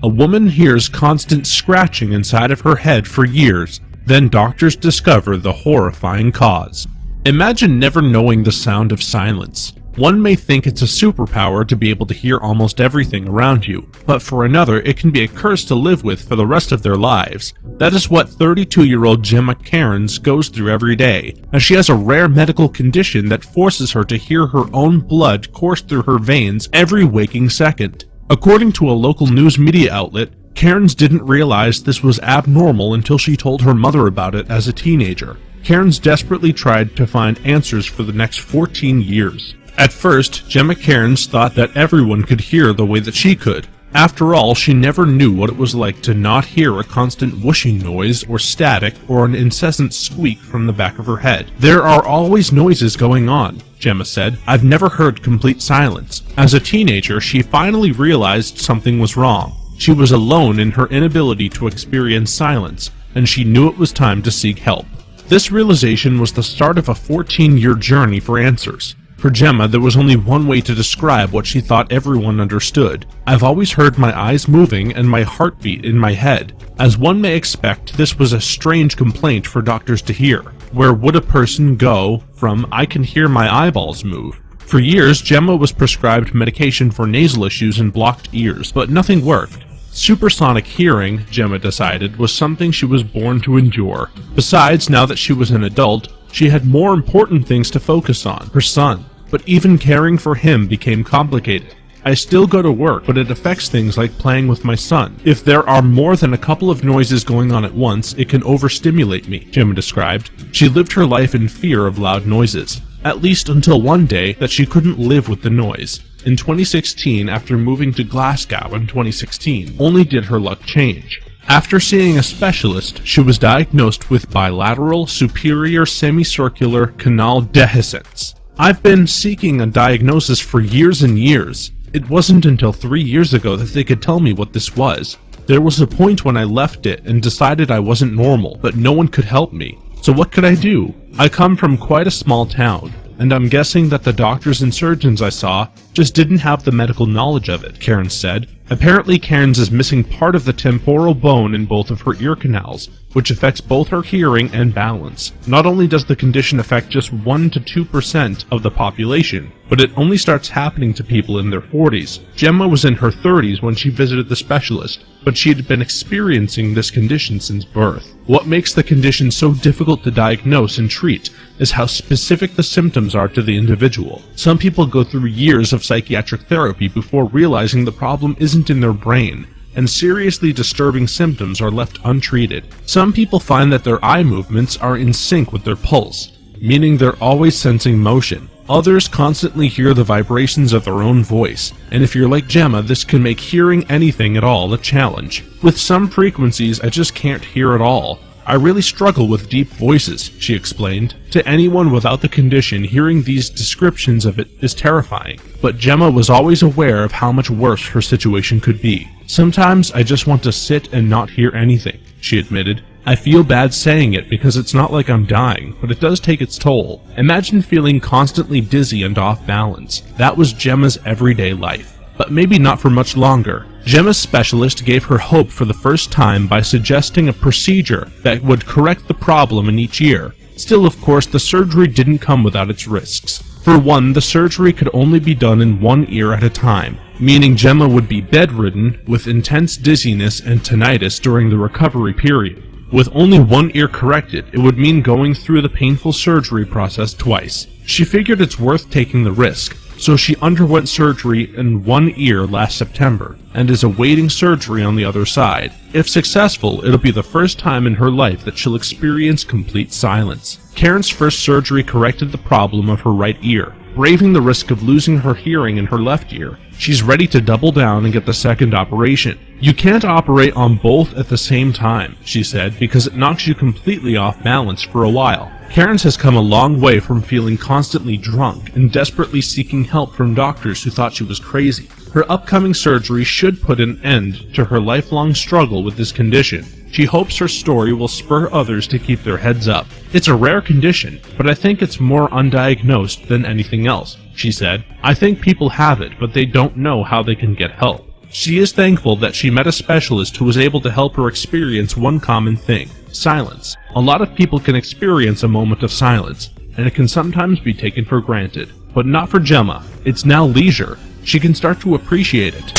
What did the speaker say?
A woman hears constant scratching inside of her head for years, then doctors discover the horrifying cause. Imagine never knowing the sound of silence. One may think it's a superpower to be able to hear almost everything around you, but for another it can be a curse to live with for the rest of their lives. That is what 32-year-old Gemma Cairns goes through every day, as she has a rare medical condition that forces her to hear her own blood course through her veins every waking second. According to a local news media outlet, Cairns didn't realize this was abnormal until she told her mother about it as a teenager. Cairns desperately tried to find answers for the next 14 years. At first, Gemma Cairns thought that everyone could hear the way that she could. After all, she never knew what it was like to not hear a constant whooshing noise or static or an incessant squeak from the back of her head. "There are always noises going on," Gemma said. "I've never heard complete silence." As a teenager, she finally realized something was wrong. She was alone in her inability to experience silence, and she knew it was time to seek help. This realization was the start of a 14-year journey for answers. For Gemma, there was only one way to describe what she thought everyone understood. "I've always heard my eyes moving and my heartbeat in my head." As one may expect, this was a strange complaint for doctors to hear. Where would a person go from "I can hear my eyeballs move"? For years, Gemma was prescribed medication for nasal issues and blocked ears, but nothing worked. Supersonic hearing, Gemma decided, was something she was born to endure. Besides, now that she was an adult, she had more important things to focus on, her son. But even caring for him became complicated. "I still go to work, but it affects things like playing with my son. If there are more than a couple of noises going on at once, it can overstimulate me," Gemma described. She lived her life in fear of loud noises, at least until one day that she couldn't live with the noise. In 2016, after moving to Glasgow in 2016, only did her luck change. After seeing a specialist, she was diagnosed with bilateral superior semicircular canal dehiscence. "I've been seeking a diagnosis for years and years. It wasn't until 3 years ago that they could tell me what this was. There was a point when I left it and decided I wasn't normal, but no one could help me. So what could I do? I come from quite a small town, and I'm guessing that the doctors and surgeons I saw just didn't have the medical knowledge of it," Cairns said. Apparently, Cairns is missing part of the temporal bone in both of her ear canals, which affects both her hearing and balance. Not only does the condition affect just 1 to 2% of the population, but it only starts happening to people in their 40s. Gemma was in her 30s when she visited the specialist, but she had been experiencing this condition since birth. What makes the condition so difficult to diagnose and treat is how specific the symptoms are to the individual. Some people go through years of psychiatric therapy before realizing the problem isn't in their brain, and seriously disturbing symptoms are left untreated. Some people find that their eye movements are in sync with their pulse, meaning they're always sensing motion. Others constantly hear the vibrations of their own voice, and if you're like Gemma, this can make hearing anything at all a challenge. "With some frequencies, I just can't hear at all. I really struggle with deep voices," she explained. To anyone without the condition, hearing these descriptions of it is terrifying. But Gemma was always aware of how much worse her situation could be. "Sometimes I just want to sit and not hear anything," she admitted. "I feel bad saying it because it's not like I'm dying, but it does take its toll. Imagine feeling constantly dizzy and off balance." That was Gemma's everyday life. But maybe not for much longer. Gemma's specialist gave her hope for the first time by suggesting a procedure that would correct the problem in each ear. Still, of course, the surgery didn't come without its risks. For one, the surgery could only be done in one ear at a time, meaning Gemma would be bedridden with intense dizziness and tinnitus during the recovery period. With only one ear corrected, it would mean going through the painful surgery process twice. She figured it's worth taking the risk, so she underwent surgery in one ear last September, and is awaiting surgery on the other side. If successful, it'll be the first time in her life that she'll experience complete silence. Karen's first surgery corrected the problem of her right ear, braving the risk of losing her hearing in her left ear. She's ready to double down and get the second operation. "You can't operate on both at the same time," she said, because it knocks you completely off balance for a while. Karen's has come a long way from feeling constantly drunk and desperately seeking help from doctors who thought she was crazy. Her upcoming surgery should put an end to her lifelong struggle with this condition. She hopes her story will spur others to keep their heads up. "It's a rare condition, but I think it's more undiagnosed than anything else," she said. "I think people have it, but they don't know how they can get help." She is thankful that she met a specialist who was able to help her experience one common thing: silence. A lot of people can experience a moment of silence, and it can sometimes be taken for granted. But not for Gemma. It's now leisure. She can start to appreciate it.